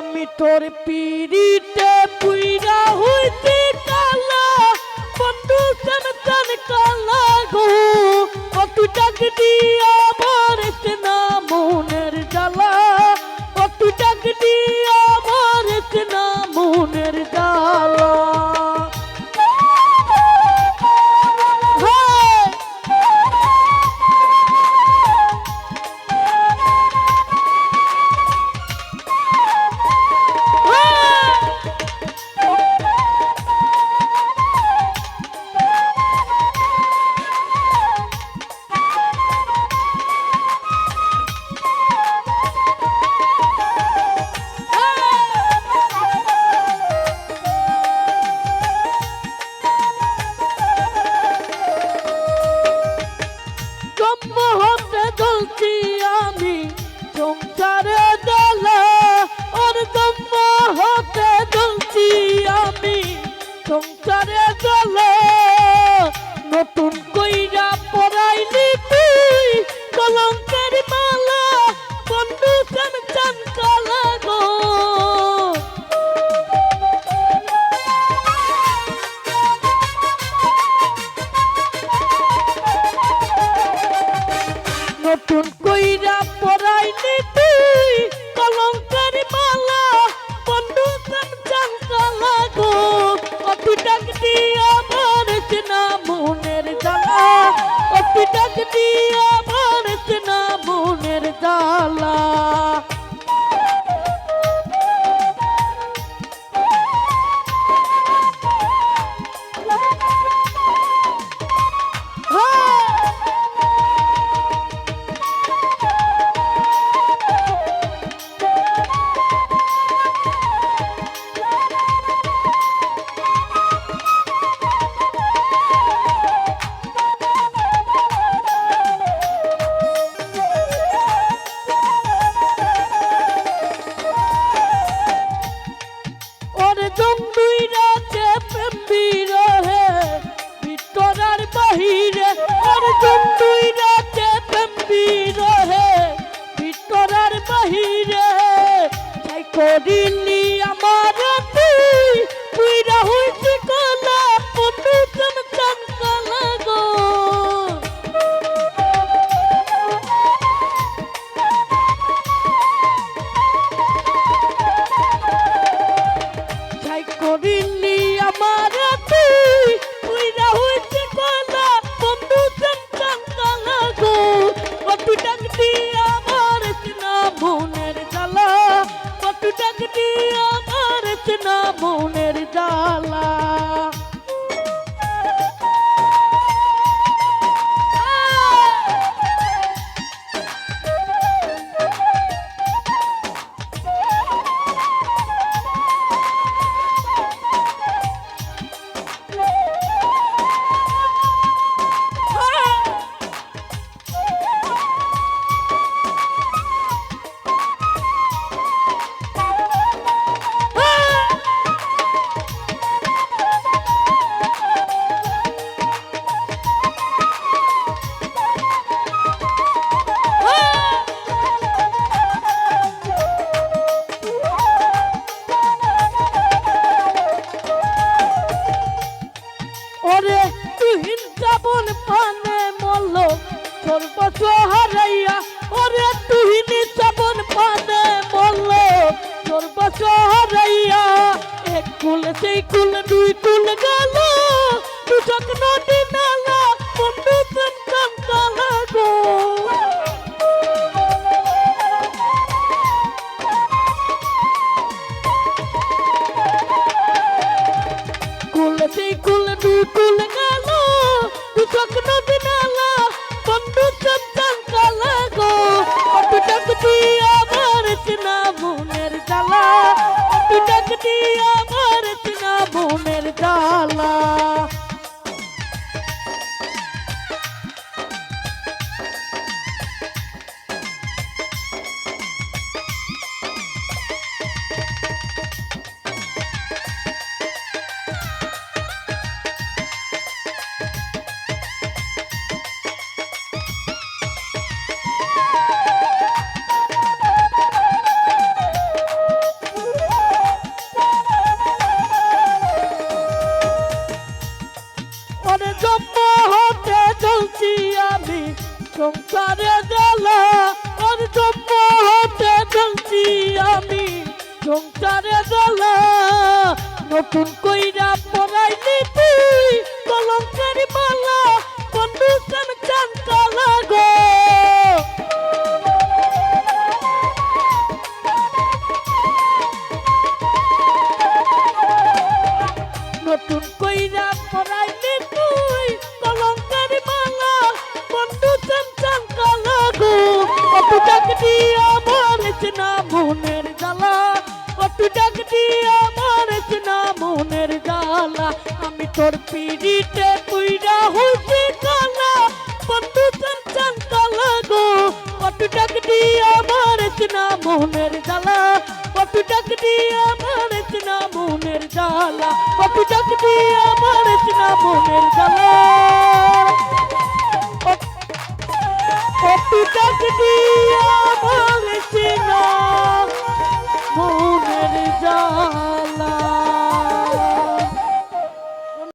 আমি তোর পিড়িতে পুইরা হইতে কালা বন্ধু চান চান কালা গো কত ডাক দিয়া মারছে না মনের জ্বালা কত ডাক দিয়া মারছে না মনের জ্বালা সংসারে জ্বালা ওর জন্ম হতে জ্বলছি আমি সংসারে জ্বালা নতুন কইরা পরাইলি তুই কলঙ্কের মালা বন্ধু চান চান কালা গো নতুন কইরা পরাইলি তুই কলঙ্কের মালা বন্ধু চান চান কালা গো কত ডাক দিয়া মারছে না মনের জ্বালা কত ডাক দিয়া মারছে না মনের জ্বালা বাহিরে অর্জুন দুই রাতে প্রেম রহে ভিতরার বাহিরে তাই করিলি আমার তুই তুই রাহুইছি কলা বন্ধু চান চান কালা গো তাই করিলি আমার তুই তুই রাহুইছি কলা বন্ধু চান চান কালা গো কত ডাক দিয়া মারছে না মনের জ্বালা কত ডাক দিয়া মারছে না মনের জ্বালা ওরে তুহিন যাবন পানে মল্ল সর্বস্ব হারাইয়া ওরে তুহিন যাবন পানে মল্ল সর্বস্ব হারাইয়া এক কুল সেই কুল দুই কুল গেল দুচক নদী নালা বন্ধু চান চান কালা গো কুল সেই কুল দুই কুল গেল দুচক নদী নালা বন্ধু চান চান কালা গো কত ডাক দিয়া মারছে না মনের জ্বালা কত ডাক দিয়া মারছে না মনের জ্বালা সংসারে জ্বালা নতুন কইরা পরাইলি তুই কলঙ্কের মালা বন্ধু চান চান কালা গো নতুন কইরা পরাইলি তুই কলঙ্কের মালা বন্ধু চান চান কালা গো কত ডাক দিয়া মারছে না মনের জ্বালা কত ডাক দিয়া মারছে না মনের জ্বালা আমি তোর পিড়িতে পুইরা হইছি কালা বন্ধু চান চান কালা গো কত ডাক দিয়া মারছে না মনের জ্বালা কত ডাক দিয়া মারছে না মনের জ্বালা কত ডাক দিয়া মারছে না মনের জ্বালা কত ডাক দিয়া মারছে না